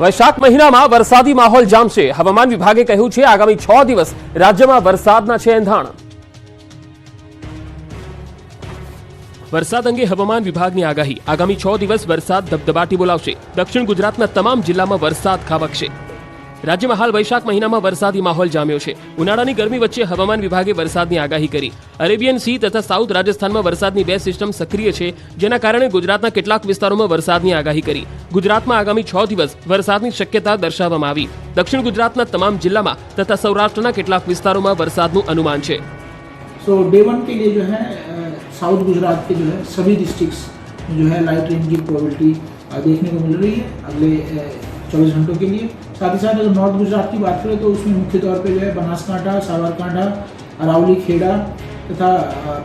વૈશાખ મહિનામાં વરસાદી માહોલ જામશે. હવામાન વિભાગે કહ્યું છે આગામી 6 દિવસ રાજ્યમાં વરસાદના છે એંધાણ. વરસાદ અંગે હવામાન વિભાગની આગાહી. આગામી 6 દિવસ વરસાદ ધબધબાટી બોલાવશે. દક્ષિણ ગુજરાતના તમામ જિલ્લામાં વરસાદ ખાબકશે. રાજ્યમાં હાલ વૈશાખ મહિનામાં વરસાદી માહોલ જામ્યો છે. ઉનાળાની ગરમી વચ્ચે હવામાન વિભાગે વરસાદની આગાહી કરી. અરેબિયન સી તથા સાઉથ રાજસ્થાનમાં વરસાદની 2 સિસ્ટમ સક્રિય છે, જેના કારણે ગુજરાતના કેટલાક વિસ્તારોમાં વરસાદની આગાહી કરી. ગુજરાતમાં આગામી 6 દિવસ વરસાદની શક્યતા દર્શાવવામાં આવી. દક્ષિણ ગુજરાતના તમામ જિલ્લામાં તથા સૌરાષ્ટ્રના કેટલાક વિસ્તારોમાં વરસાદનું અનુમાન છે. सो डे 1 के लिए जो है साउथ गुजरात के जो है सभी डिस्ट्रिक्ट्स में जो है लाइट रेन की प्रोबेबिलिटी देखने को मिल रही है अगले 24 घंटों के लिए. साथ ही साथ अगर नॉर्थ गुजरात की बात करें तो उसमें मुख्य तौर पे जो है बनासकांठा, साबरकांठा, अरावली, खेड़ा तथा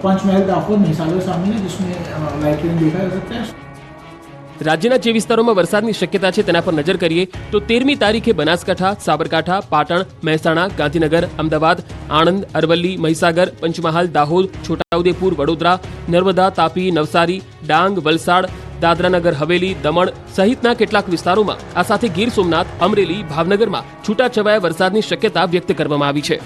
पंचमहल, दाहोद, महिसागर शामिल है, जिसमें लाइट रेन देखा जा सकता है. રાજ્યના જે વિસ્તારોમાં વરસાદની શક્યતા છે તેના પર નજર કરીએ તો 13મી તારીખે બનાસકાંઠા, સાબરકાંઠા, પાટણ, મહેસાણા, ગાંધીનગર, અમદાવાદ, આણંદ, અરવલ્લી, મહીસાગર, પંચમહાલ, દાહોદ, છોટાઉદેપુર, વડોદરા, નર્મદા, તાપી, નવસારી, ડાંગ, વલસાડ, દાદરાનગર હવેલી, દમણ સહિતના કેટલાક વિસ્તારોમાં આ સાથે ગીર સોમનાથ, અમરેલી, ભાવનગરમાં છૂટાછવાયા વરસાદની શક્યતા વ્યક્ત કરવામાં આવી છે.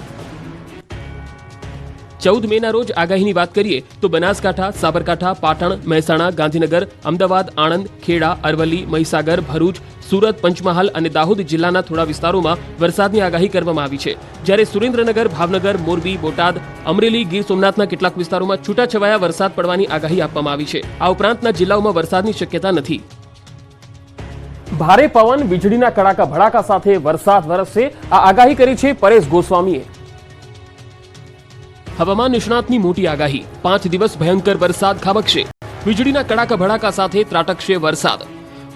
14 મેના રોજ આગાહીની વાત કરીએ તો બનાસકાંઠા, સાબરકાંઠા, પાટણ, મહેસાણા, ગાંધીનગર, અમદાવાદ, આણંદ, ખેડા, અરવલ્લી, મહીસાગર, ભરૂચ, સુરત, પંચમહાલ અને દાહોદ જિલ્લાના થોડા વિસ્તારોમાં વરસાદની આગાહી કરવામાં આવી છે. જ્યારે સુરેન્દ્રનગર, ભાવનગર, મોરબી, બોટાદ, અમરેલી, ગીર સોમનાથના કેટલાક વિસ્તારોમાં છૂટાછવાયા વરસાદ પડવાની આગાહી આપવામાં આવી છે. આ ઉપરાંતના જિલ્લાઓમાં વરસાદની શક્યતા નથી. ભારે પવન, વીજળીના કડાકા ભડાકા સાથે વરસાદ વરસશે, આ આગાહી કરી છે પરેશ ગોસ્વામીએ. હવામાન નિષ્ણાતની મોટી આગાહી. 5 દિવસ ભયંકર વરસાદ ખાબકશે. વીજળીના કડાકા ભડાકા સાથે ત્રાટકશે વરસાદ.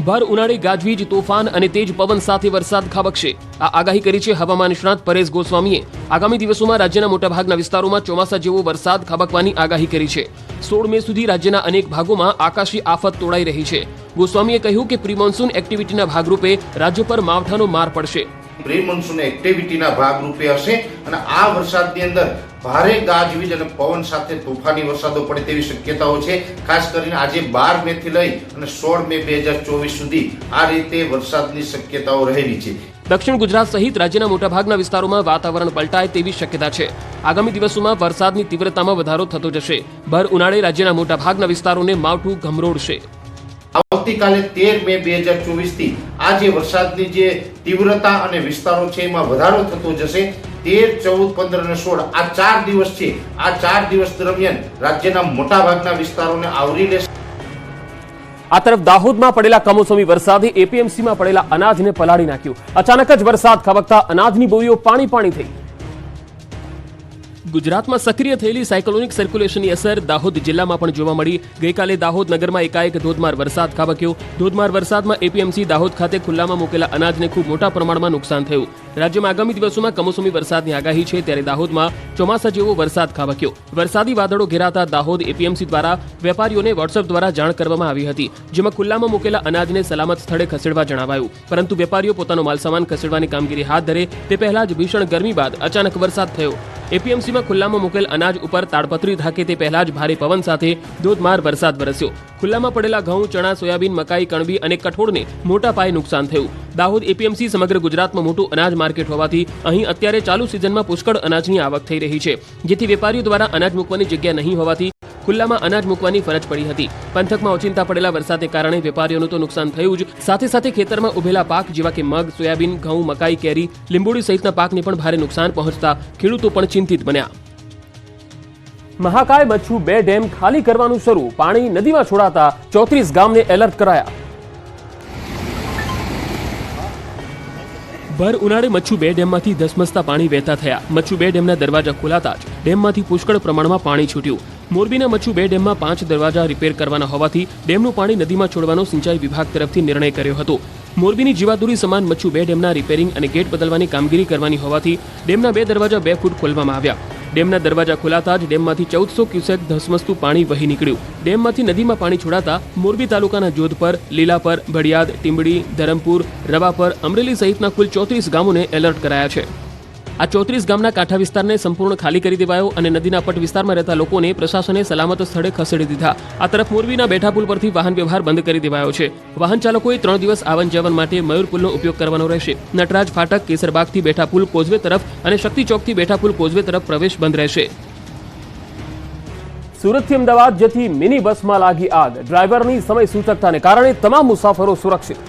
ભર ઉનાળે ગાજવીજ, તોફાન અને તેજ પવન સાથે વરસાદ ખાબકશે. આ આગાહી કરી છે હવામાન નિષ્ણાત પરેશ ગોસ્વામીએ. આગામી દિવસોમાં રાજ્યના મોટાભાગના વિસ્તારોમાં ચોમાસા જેવો વરસાદ ખાબકવાની આગાહી કરી છે. 16 મે સુધી રાજ્યના અનેક ભાગોમાં આકાશી આફત તોડાઈ રહી છે. ગોસ્વામીએ કહ્યું કે પ્રી મોન્સૂન એક્ટિવિટીના ભાગરૂપે રાજ્ય પર માવઠાનો માર પડશે. પ્રી મોન્સૂન એક્ટિવિટીના ભાગરૂપે હશે અને આ વરસાદની અંદર ભારે ગાજવીજ અને પવન સાથે તોફાની વરસાદો પડે તેવી શક્યતાઓ છે. ખાસ કરીને આજે 12 મે થી લઈ અને 16 મે 2024 સુધી આ રીતે વરસાદની શક્યતાઓ રહેલી છે. દક્ષિણ ગુજરાત સહિત રાજ્યના મોટાભાગના વિસ્તારોમાં વાતાવરણ પલટાય તેવી શક્યતા છે. આગામી દિવસોમાં વરસાદની તીવ્રતામાં વધારો થતો જશે. ભર ઉનાળે રાજ્યના મોટાભાગના વિસ્તારોને માવઠું ગમરોડશે. આવતીકાલે 13 મે 2024 થી આ જે વરસાદની જે તીવ્રતા અને વિસ્તારો છે એમાં વધારો થતો જશે. 13, 14, 15 અને 16 આ 4 દિવસ છે. આ 4 દિવસ દરમિયાન રાજ્યના મોટાભાગના વિસ્તારોને આવરી લેશે. આ તરફ દાહોદમાં પડેલા કમોસમી વરસાદે એપીએમસીમાં પડેલા અનાજને પલાળી નાખ્યું. અચાનક જ વરસાદ ખાબકતા અનાજની બોરીઓ પાણી થઈ. ગુજરાતમાં સક્રિય થયેલી સાયક્લોનિક સર્ક્યુલેશનની અસર દાહોદ જિલ્લામાં પણ જોવા મળી. ગઈકાલે દાહોદ નગરમાં એકાએક ધોધમાર વરસાદ ખાબક્યો. ધોધમાર વરસાદમાં એપીએમસી દાહોદ ખાતે ખુલ્લામાં મૂકેલા અનાજને ખૂબ મોટા પ્રમાણમાં નુકસાન થયું. રાજ્યમાં આગામી દિવસોમાં કમોસમી વરસાદની આગાહી છે, ત્યારે દાહોદમાં ચોમાસા જેવો વરસાદ ખાબક્યો. વરસાદી વાદળો ઘેરાતા દાહોદ એપીએમસી દ્વારા વેપારીઓને વોટ્સએપ દ્વારા જાણ કરવામાં આવી હતી, જેમાં ખુલ્લામાં મૂકેલા અનાજને સલામત સ્થળે ખસેડવા જણાવાયું. પરંતુ વેપારીઓ પોતાનો માલસામાન ખસેડવાની કામગીરી હાથ ધરે તે પહેલા જ ભીષણ ગરમી બાદ અચાનક વરસાદ થયો. એપીએમસીમાં ખુલ્લામાં મૂકેલ અનાજ ઉપર તાડપત્રી ઢાકે તે પહેલા જ ભારે પવન સાથે ધોધમાર વરસાદ વરસ્યો. ખુલ્લામાં પડેલા ઘઉં, ચણા, સોયાબીન, મકાઈ, કણબી અને કઠોળને મોટા પાયે નુકસાન થયું. દાહોદ એપીએમસી સમગ્ર ગુજરાતમાં મોટું અનાજ માર્કેટ હોવાથી અહીં અત્યારે ચાલુ સિઝનમાં પુષ્કળ અનાજની આવક થઈ રહી છે, જેથી વેપારીઓ દ્વારા અનાજ મૂકવાની જગ્યા નહીં હોવાથી ખુલ્લામાં અનાજ મૂકવાની ફરજ પડી હતી. પંથકમાં ઓચિંતા પડેલા વરસાદને કારણે વેપારીઓનું તો નુકસાન થયું જ, સાથે સાથે ખેતરમાં ઉભેલા પાક જેવા કે મગ, સોયાબીન, ઘઉં, મકાઈ, કેરી, લીંબોડી સહિતના પાકને પણ ભારે નુકસાન પહોંચતા ખેડૂતો પણ ચિંતિત બન્યા. મહાકાય મચ્છુ 2 ડેમ ખાલી કરવાનું શરૂ. પાણી નદીમાં છોડાતા 34 ગામને એલર્ટ કરાયા. ભર ઉનાળે મચ્છુ 2 ડેમમાંથી ધસમસતા પાણી વહેતા થયા. મચ્છુ 2 ડેમના દરવાજા ખોલાતા જ ડેમમાંથી પુષ્કળ પ્રમાણમાં પાણી છૂટ્યું. મોરબીના મચ્છુ 2 ડેમમાં 5 દરવાજા રિપેર કરવાના હોવાથી ડેમનું પાણી નદીમાં છોડવાનો સિંચાઈ વિભાગ તરફથી નિર્ણય કર્યો હતો. મોરબીની જીવાદોરી સમાન મચ્છુ 2 ડેમના રિપેરિંગ અને ગેટ બદલવાની કામગીરી કરવાની હોવાથી ડેમના 2 દરવાજા 2 ફૂટ ખોલવામાં આવ્યા. ડેમના દરવાજા ખોલાતા જ ડેમમાંથી 1400 ક્યુસેક ધસમસતું પાણી વહી નીકળ્યું. ડેમમાંથી નદીમાં પાણી છોડાતા મોરબી તાલુકાના જોધપર, લીલાપર, ભડિયાદ, ટીંબડી, ધરમપુર, રવાપર, અમરેલી સહિતના કુલ 34 ગામોને એલર્ટ કરાયા છે. આ 34 ગામના કાંઠા વિસ્તારને સંપૂર્ણ ખાલી કરી દેવાયો અને નદીના પટ વિસ્તારમાં રહેતા લોકોને પ્રશાસને સલામત સ્થળે ખસેડી દીધા. આ તરફ મોરબીના બેઠા પુલ પરથી વાહન વ્યવહાર બંધ કરી દેવાયો છે. વાહન ચાલકોએ 3 દિવસ આવન જાવન માટે મયુર પુલનો ઉપયોગ કરવાનો રહેશે. નટરાજ ફાટક, કેસરબાગથી બેઠા પુલ કોઝવે તરફ અને શક્તિ ચોકથી બેઠા પુલ કોઝવે તરફ પ્રવેશ બંધ રહેશે. સુરતથી અમદાવાદ જતી મિની બસમાં લાગી આગ. ડ્રાઈવરની સમય સૂચકતાને કારણે તમામ મુસાફરો સુરક્ષિત.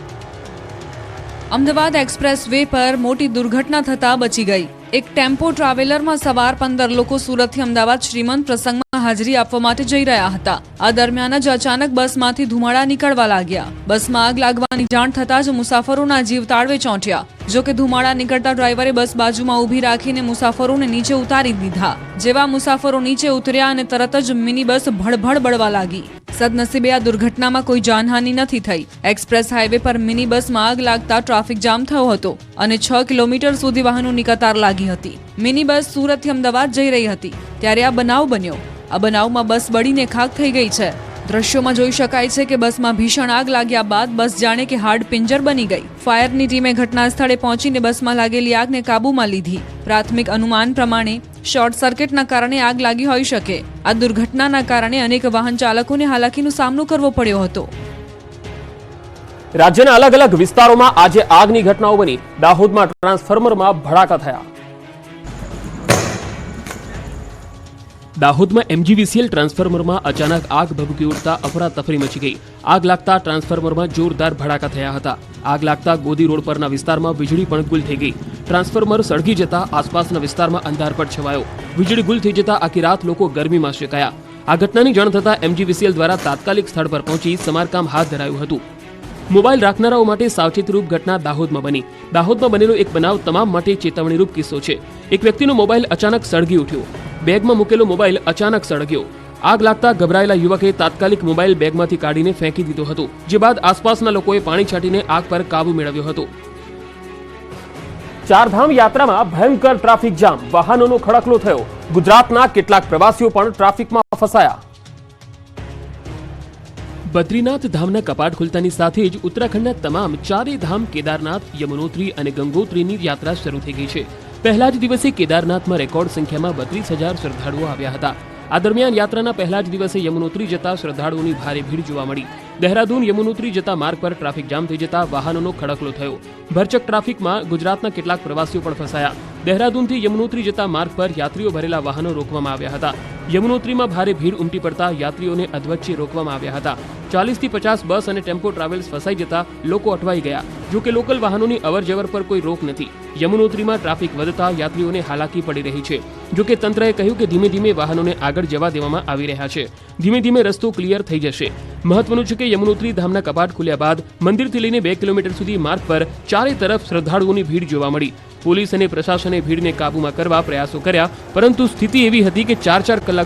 અમદાવાદ એક્સપ્રેસ વે પર મોટી દુર્ઘટના થતા બચી ગઈ. એક ટેમ્પો ટ્રાવેલરમાં સવાર 15 લોકો સુરતથી અમદાવાદ શ્રીમંત પ્રસંગમાં હાજરી આપવા માટે જઈ રહ્યા હતા. આ દરમિયાન જ અચાનક બસમાંથી ધુમાડા નીકળવા લાગ્યા. બસમાં આગ લાગવાની જાણ થતાં જ મુસાફરોના જીવ તાળવે ચોંટ્યા. જો કે ધુમાડા નીકળતા ડ્રાઈવરે બસ બાજુમાં ઊભી રાખીને મુસાફરોને નીચે ઉતારી દીધા. જેવા મુસાફરો નીચે ઉતર્યા અને તરત જ મિની બસ ભડભડ બળવા લાગી. સદનસીબે આ દુર્ઘટનામાં કોઈ જાનહાનિ નથી થઈ. એક્સપ્રેસ હાઈવે પર મિની બસમાં આગ લાગતા ટ્રાફિક જામ થયો હતો અને 6 કિલોમીટર સુધી વાહનોની કતાર લાગી હતી. મિની બસ સુરતથી અમદાવાદ જઈ રહી હતી ત્યારે આ બનાવ બન્યો. આ બનાવમાં બસ બળીને ખાખ થઈ ગઈ છે. દ્રશ્યોમાં જોઈ શકાય છે કે બસમાં ભીષણ આગ લાગ્યા બાદ બસ જાણે કે હાડ પિંજર બની ગઈ. ફાયરની ટીમે ઘટના સ્થળે પહોંચીને બસમાં લાગેલી આગને કાબૂમાં લીધી. પ્રાથમિક અનુમાન પ્રમાણે શોર્ટ સર્કિટના કારણે આગ લાગી હોઈ શકે. આ દુર્ઘટનાના કારણે અનેક વાહન ચાલકોને હાલાકીનો સામનો કરવો પડ્યો હતો. રાજ્યના અલગ અલગ વિસ્તારોમાં આજે આગની ઘટનાઓ બની. દાહોદમાં ટ્રાન્સફોર્મરમાં ભડાકા થયા. દાહોદમાં MGVCL ટ્રાન્સફોર્મરમાં અચાનક આગ ભભૂકી ઉઠતા અફરાતફરી મચી ગઈ. આગ લાગતા ટ્રાન્સફોર્મરમાં જોરદાર ભડાકા થયા હતા. આગ લાગતા ગોદી રોડ પરના વિસ્તારમાં વીજળી પણ ગુલ થઈ ગઈ. ટ્રાન્સફોર્મર સળગી જતા આસપાસના વિસ્તારમાં અંધારપટ છવાયો. વીજળી ગુલ થઈ જતા આખી રાત લોકો ગરમીમાં શેકાયા. આ ઘટનાની જાણ થતાં MGVCL દ્વારા તાત્કાલિક સ્થળ પર પહોંચી સમારકામ હાથ ધરાયું હતું. મોબાઈલ રાખનારાઓ માટે સાવચેતીરૂપ ઘટના દાહોદમાં બની. દાહોદમાં બનેલો એક બનાવ તમામ માટે ચેતવણીરૂપ કિસ્સો છે. એક વ્યક્તિનો મોબાઈલ અચાનક સળગી ઉઠ્યો. બેગમાં મૂકેલો મોબાઈલ અચાનક સળગ્યો. આગ લાગતા ગભરાયેલા યુવકે તાત્કાલિક મોબાઈલ બેગમાંથી કાઢીને ફેંકી દીધો હતો. જે બાદ આસપાસના લોકોએ પાણી છાંટીને આગ પર કાબુ મેળવ્યો હતો. ચારધામ યાત્રામાં ભયંકર ટ્રાફિક જામ. વાહનોનો ખડકલો થયો. ગુજરાતના કેટલાક પ્રવાસીઓ પણ ટ્રાફિકમાં ફસાયા. બદ્રીનાથ ધામના કપાટ ખુલતાની સાથે જ ઉત્તરાખંડના તમામ 4 ધામ કેદારનાથ, યમુનોત્રી અને ગંગોત્રીની યાત્રા શરૂ થઈ ગઈ છે. પહેલા જ દિવસે કેદારનાથમાં રેકોર્ડ સંખ્યામાં 32,000 શ્રદ્ધાળુઓ આવ્યા હતા. આ દરમિયાન યાત્રાના પહેલા જ દિવસે યમુનોત્રી જતા શ્રદ્ધાળુઓની ભારે ભીડ જોવા મળી. દહેરાદૂન યમુનોત્રી જતા માર્ગ પર ટ્રાફિક જામ થઈ જતા વાહનોનો ખડકલો થયો. ભરચક ટ્રાફિકમાં ગુજરાતના કેટલાક પ્રવાસીઓ પણ ફસાયા. દહેરાદૂનથી યમુનોત્રી જતા માર્ગ પર યાત્રીઓ ભરેલા વાહનો રોકવામાં આવ્યા હતા. યમુનોત્રીમાં ભારે ભીડ ઉમટી પડતા યાત્રીઓને અધવચ્ચે રોકવામાં આવ્યા હતા. 40 થી 50 બસ અને ટેમ્પો ટ્રાવેલ્સ ફસાઈ જતા લોકો અટવાઈ ગયા. જો કે લોકલ વાહનોની અવરજવર પર કોઈ રોક નથી. યમુનોત્રીમાં ટ્રાફિક વધતા યાત્રીઓને હાલાકી પડી રહી છે. જો કે તંત્રએ કહ્યું કે ધીમે ધીમે વાહનોને આગળ જવા દેવામાં આવી રહ્યા છે. ધીમે ધીમે રસ્તો ક્લિયર થઈ જશે. મહત્વનું છે કે યમુનોત્રી ધામના કપાટ ખુલ્યા બાદ મંદિરથી લઈને 2 કિલોમીટર સુધી માર્ગ પર ચારે તરફ શ્રદ્ધાળુઓની ભીડ જોવા મળી. પોલીસ અને પ્રશાસને ભીડને કાબૂમાં કરવા પ્રયાસો કર્યા, પરંતુ સ્થિતિ એવી હતી કે 4-4 કલાક